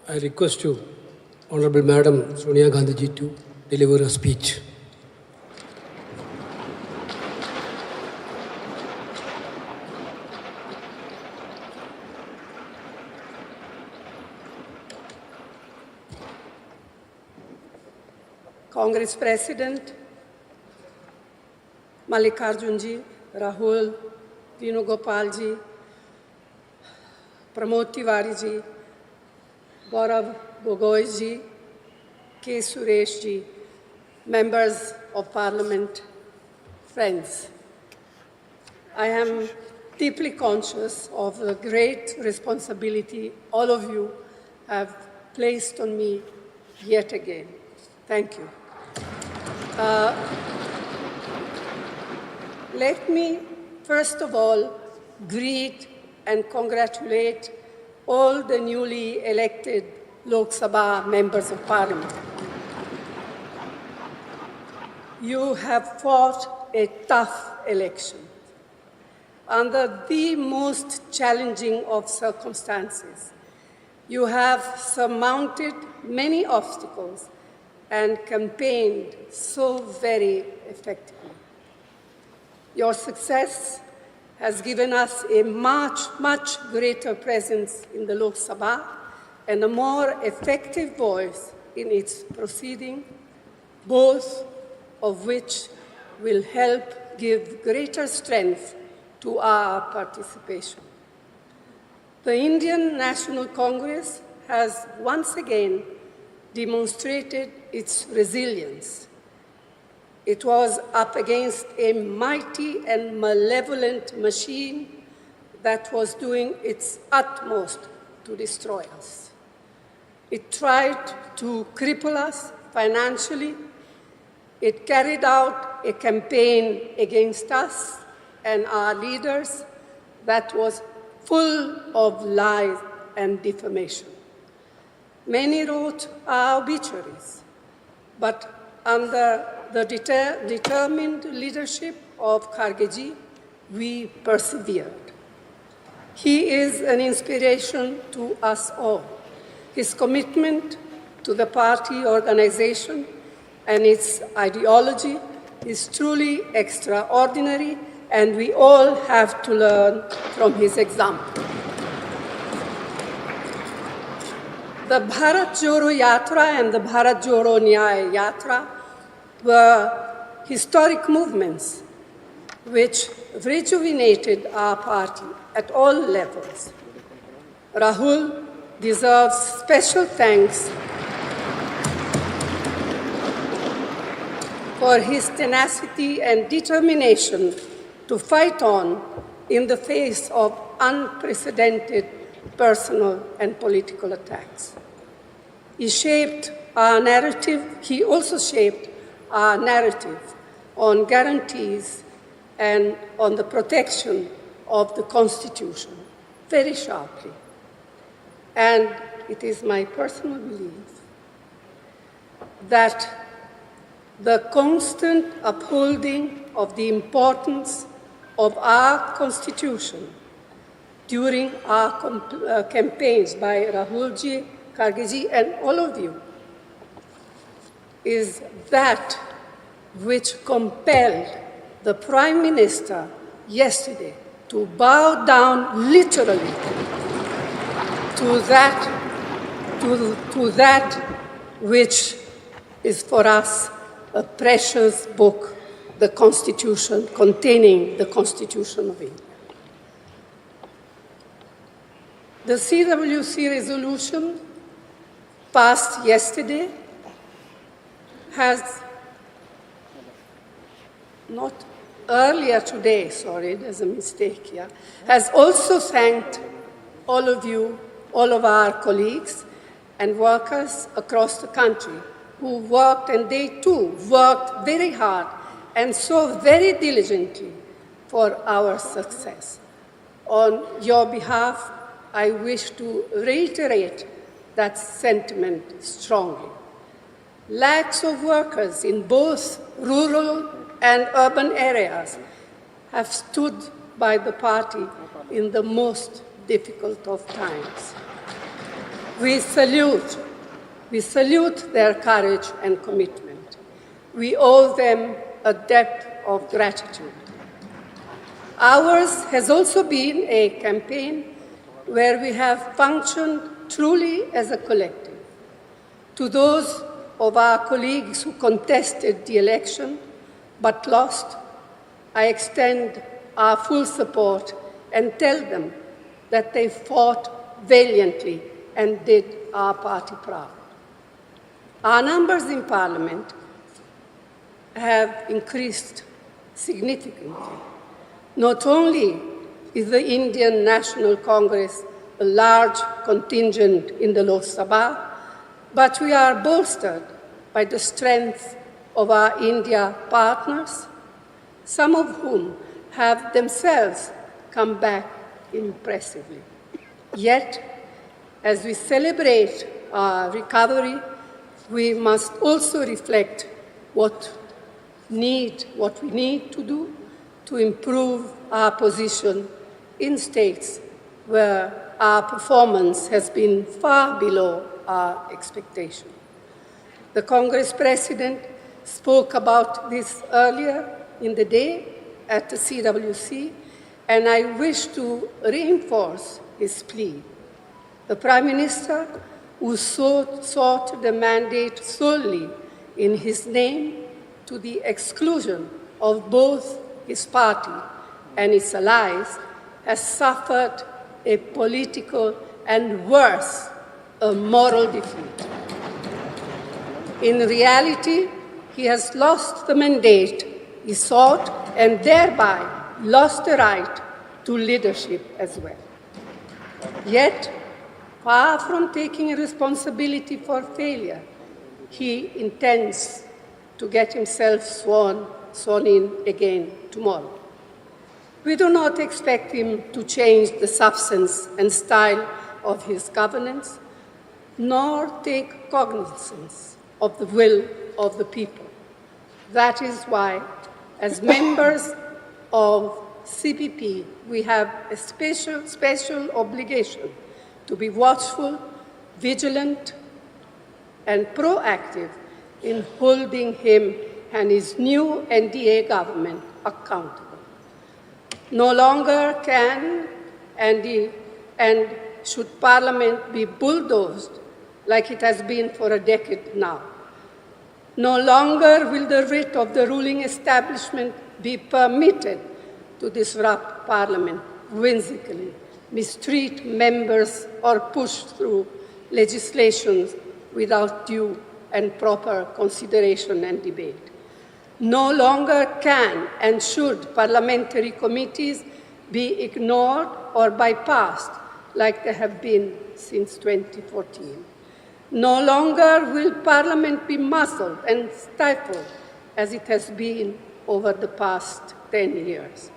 I request you, Honorable Madam Sonia Gandhi ji, to deliver a speech. Congress President, Mallikarjun ji, Rahul, Venugopal ji, Pramod Tiwari ji, Gaurav Gogoi ji, K. Suresh ji, members of Parliament, friends. I am deeply conscious of the great responsibility all of you have placed on me yet again. Thank you. Let me, first of all, greet and congratulate all the newly elected Lok Sabha members of Parliament. You have fought a tough election under the most challenging of circumstances. You have surmounted many obstacles and campaigned so very effectively. Your success has given us a much greater presence in the Lok Sabha and a more effective voice in its proceeding, both of which will help give greater strength to our participation. The Indian National Congress has once again demonstrated its resilience. It was up against a mighty and malevolent machine that was doing its utmost to destroy us. It tried to cripple us financially. It carried out a campaign against us and our leaders that was full of lies and defamation. Many wrote our obituaries, but under the determined leadership of Khargeji, we persevered. He is an inspiration to us all. His commitment to the party organization and its ideology is truly extraordinary, and we all have to learn from his example. The Bharat Jodo Yatra and the Bharat Jodo Nyaya Yatra were historic movements which rejuvenated our party at all levels. Rahul deserves special thanks for his tenacity and determination to fight on in the face of unprecedented personal and political attacks. He also shaped our narrative on guarantees and on the protection of the Constitution very sharply. And it is my personal belief that the constant upholding of the importance of our Constitution during our campaigns by Rahulji, Khargeji, and all of you is that which compelled the Prime Minister yesterday to bow down literally to that which is for us a precious book, the Constitution, containing the Constitution of India. The CWC resolution passed yesterday has not earlier today, sorry, there's a mistake here, has also thanked all of you, all of our colleagues and workers across the country who worked, and they too worked very hard and so very diligently for our success. On your behalf, I wish to reiterate that sentiment strongly. Lakhs of workers in both rural and urban areas have stood by the party in the most difficult of times. We salute their courage and commitment. We owe them a debt of gratitude. Ours has also been a campaign where we have functioned truly as a collective. To those of our colleagues who contested the election but lost, I extend our full support and tell them that they fought valiantly and did our party proud. Our numbers in Parliament have increased significantly. Not only is the Indian National Congress a large contingent in the Lok Sabha, but we are bolstered by the strength of our India partners, some of whom have themselves come back impressively. Yet, as we celebrate our recovery, we must also reflect what we need to do to improve our position in states where our performance has been far below our expectation. The Congress President spoke about this earlier in the day at the CWC, and I wish to reinforce his plea. The Prime Minister, who sought the mandate solely in his name to the exclusion of both his party and its allies, has suffered a political and worse, a moral defeat. In reality, he has lost the mandate he sought and thereby lost the right to leadership as well. Yet, far from taking responsibility for failure, he intends to get himself sworn in again tomorrow. We do not expect him to change the substance and style of his governance, nor take cognizance of the will of the people. That is why, as members of CPP, we have a special obligation to be watchful, vigilant, and proactive in holding him and his new NDA government accountable. No longer can and should Parliament be bulldozed like it has been for a decade now. No longer will the writ of the ruling establishment be permitted to disrupt Parliament whimsically, mistreat members, or push through legislation without due and proper consideration and debate. No longer can and should parliamentary committees be ignored or bypassed like they have been since 2014. No longer will Parliament be muzzled and stifled as it has been over the past 10 years.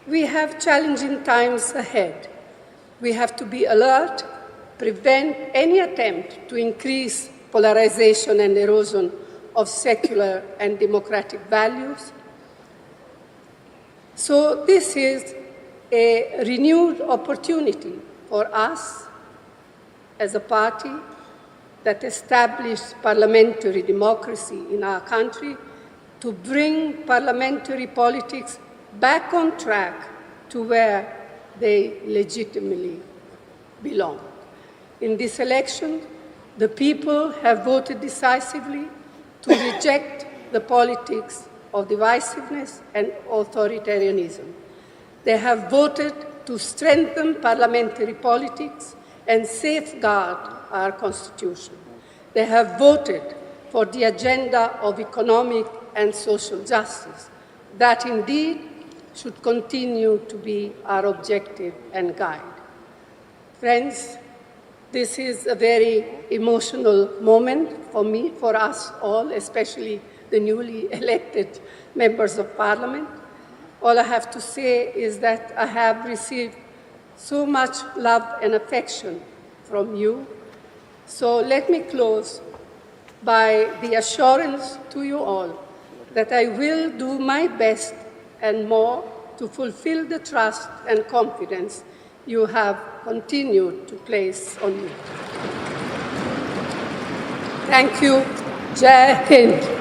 We have challenging times ahead. We have to be alert, prevent any attempt to increase polarization and erosion of secular and democratic values. So this is a renewed opportunity for us as a party that established parliamentary democracy in our country to bring parliamentary politics back on track to where they legitimately belong. In this election, the people have voted decisively to reject the politics of divisiveness and authoritarianism. They have voted to strengthen parliamentary politics and safeguard our Constitution. They have voted for the agenda of economic and social justice. That indeed should continue to be our objective and guide. Friends, this is a very emotional moment for me, for us all, especially the newly elected members of Parliament. All I have to say is that I have received so much love and affection from you. So let me close by the assurance to you all that I will do my best and more to fulfill the trust and confidence you have continued to place on me. Thank you. Jai Hind.